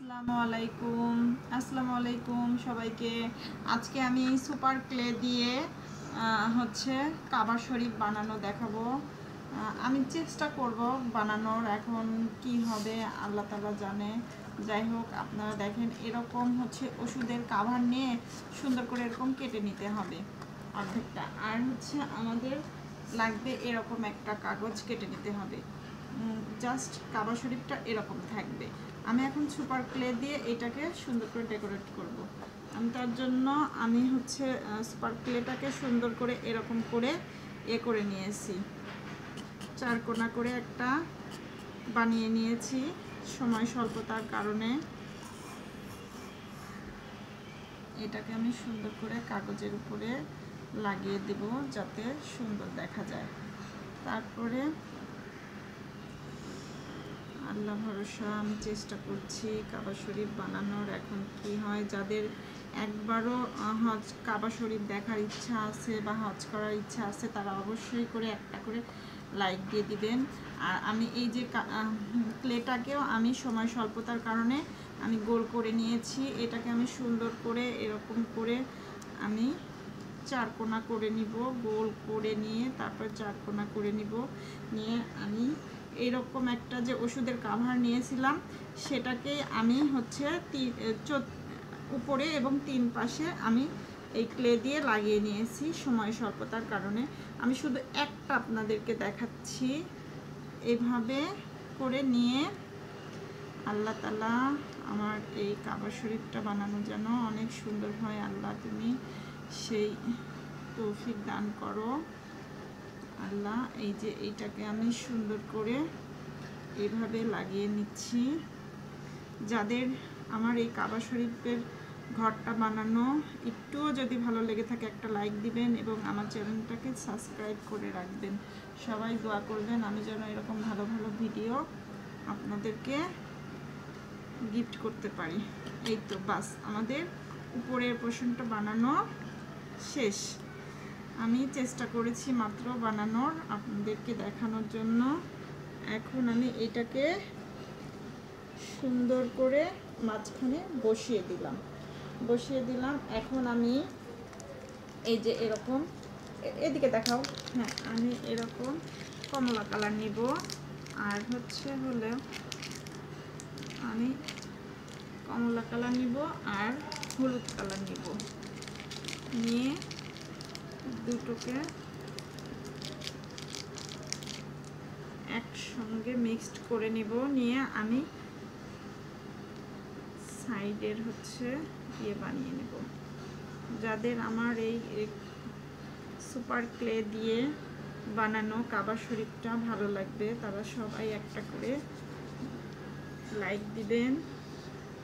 আসসালামু আলাইকুম সবাইকে। আজকে আমি সুপার ক্লে দিয়ে হচ্ছে কাবা শরীফ বানানো দেখাবো। আমি চেষ্টা করব বানানোর, এখন কি হবে আল্লাহ তাআলা জানে। যাই হোক, আপনারা দেখেন এরকম হচ্ছে ওষুধের কাভার নিয়ে সুন্দর করে এরকম কেটে নিতে হবে অর্ধেকটা। আর হচ্ছে আমাদের লাগবে এরকম একটা কাগজ, কেটে নিতে হবে। জাস্ট কাবা শরীফটা এরকম থাকবে। আমি এখন সুপার ক্লে দিয়ে এটাকে সুন্দর করে ডেকোরেট করব। আমি তার জন্য হচ্ছে সুপার ক্লেটাকে সুন্দর করে এরকম করে করে নিয়েছি, চারকোনা করে একটা বানিয়ে নিয়েছি সময় স্বল্পতার কারণে। এটাকে আমি সুন্দর করে কাগজের উপরে লাগিয়ে দেব যাতে সুন্দর দেখা যায়। তারপরে আল্লাহ ভরসা আমি চেষ্টা করছি কাবা শরীফ বানানোর। এখন কি হয়, যাদের একবারও কাবা শরীফ দেখার ইচ্ছা আছে বা হজ করার ইচ্ছা আছে তারা অবশ্যই করে একটা করে লাইক দিয়ে দিবেন। আর আমি এই যে ক্লেটাকেও আমি সময় স্বল্পতার কারণে আমি গোল করে নিয়েছি। এটাকে আমি সুন্দর করে এরকম করে আমি চারকোনা করে নিব, গোল করে নিয়ে তারপর চারকোনা করে নিব। নিয়ে আমি এরকম একটা যে ওষুধের কাভার নিয়েছিলাম সেটাকেই আমি হচ্ছে উপরে এবং 3 পাশে আমি এই ক্লে দিয়ে লাগিয়ে নিয়েছি সময় স্বল্পতার কারণে। আমি শুধু একটা আপনাদেরকে দেখাচ্ছি। এভাবে করে নিয়ে আল্লাহ তাআলা আমার এই কাবা শরীফটা বানানো যেন অনেক সুন্দর হয়। আল্লাহ তুমি সেই তৌফিক দান করো আল্লাহ। এই যে এইটাকে আমি সুন্দর করে এইভাবে লাগিয়ে নিচ্ছি। যাদের আমার এই কাবা শরীফের ঘরটা বানানো একটুও যদি ভালো লেগে থাকে একটা লাইক দিবেন এবং আমার চ্যানেলটাকে সাবস্ক্রাইব করে রাখবেন। সবাই দোয়া করবেন আমি যেন এরকম ভালো ভালো ভিডিও আপনাদেরকে গিফট করতে পারি। এই তো বাস, আমাদের উপরের পোর্শনটা বানানো শেষ। আমি চেষ্টা করেছি মাত্র বানানোর, আপনাদেরকে দেখানোর জন্য। এখন আমি এটাকে সুন্দর করে মাঝখানে বসিয়ে দিলাম। এখন আমি এই যে এরকম, এদিকে দেখাও, হ্যাঁ, আমি এরকম কমলা কালার নিব। আর হচ্ছে হলো আমি কমলা কালার নিব আর হলুদ কালার নিব। নিয়ে দুটোকে একসঙ্গে মিক্সড করে নিব। নিয়ে আমি সাইডের হচ্ছে বানিয়ে নেব। যাদের আমার এই সুপার ক্লে দিয়ে বানানো কাবা শরীফটা ভালো লাগবে তারা সবাই একটা করে লাইক দিবেন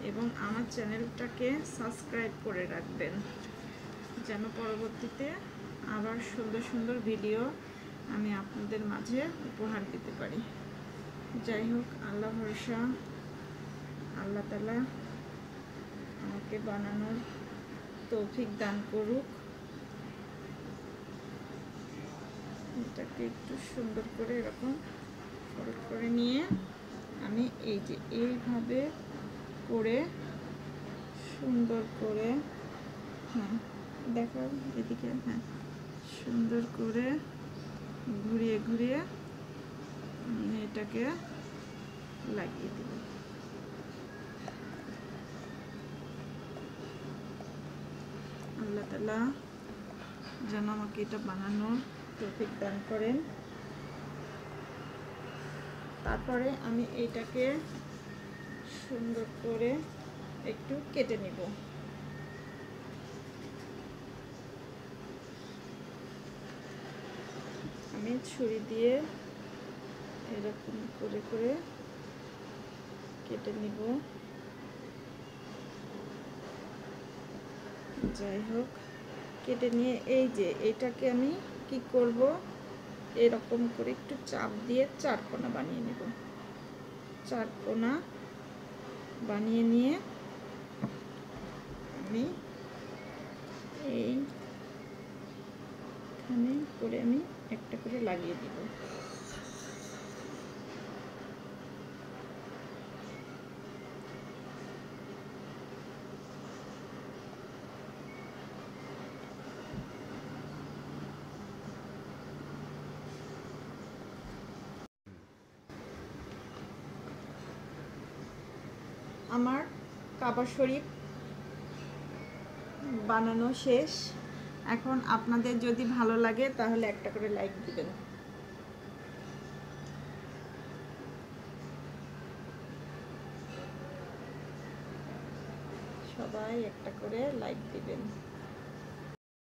এবং আমার চ্যানেলটাকে সাবস্ক্রাইব করে রাখবেন যেন পরবর্তীতে আবার সুন্দর সুন্দর ভিডিও আমি আপনাদের মাঝে উপহার দিতে পারি। যাই হোক, আল্লাহ ভরসা, আল্লাহ তাআলা আমাকে বানানোর তৌফিক দান করুক। এটাকে একটু সুন্দর করে এরকম ফোল্ড করে নিয়ে আমি এই যে এইভাবে করে সুন্দর করে, হ্যাঁ দেখো এদিকে, হ্যাঁ, সুন্দর করে ঘুরিয়ে ঘুরিয়ে এটাকে লাগিয়ে দেব। আল্লাহ তাআলা যেন আমাকে এটা বানানোর তৌফিক দান করেন। তারপরে আমি এইটাকে সুন্দর করে একটু কেটে নিব। আমি ছুরি দিয়ে এরকম করে করে কেটে নিব। যাই হোক, কেটে নিয়ে এই যে এটাকে আমি কি করব, এরকম করে একটু চাপ দিয়ে চারকোনা বানিয়ে নেব। চারকোনা বানিয়ে নিয়ে আমি এইখানে করে আমি একটা করে লাগিয়ে দিব। আমার কাবা শরীফ বানানো শেষ। এখন আপনাদের যদি ভালো লাগে তাহলে একটা করে লাইক দিবেন। সবাই একটা করে লাইক দিবেন।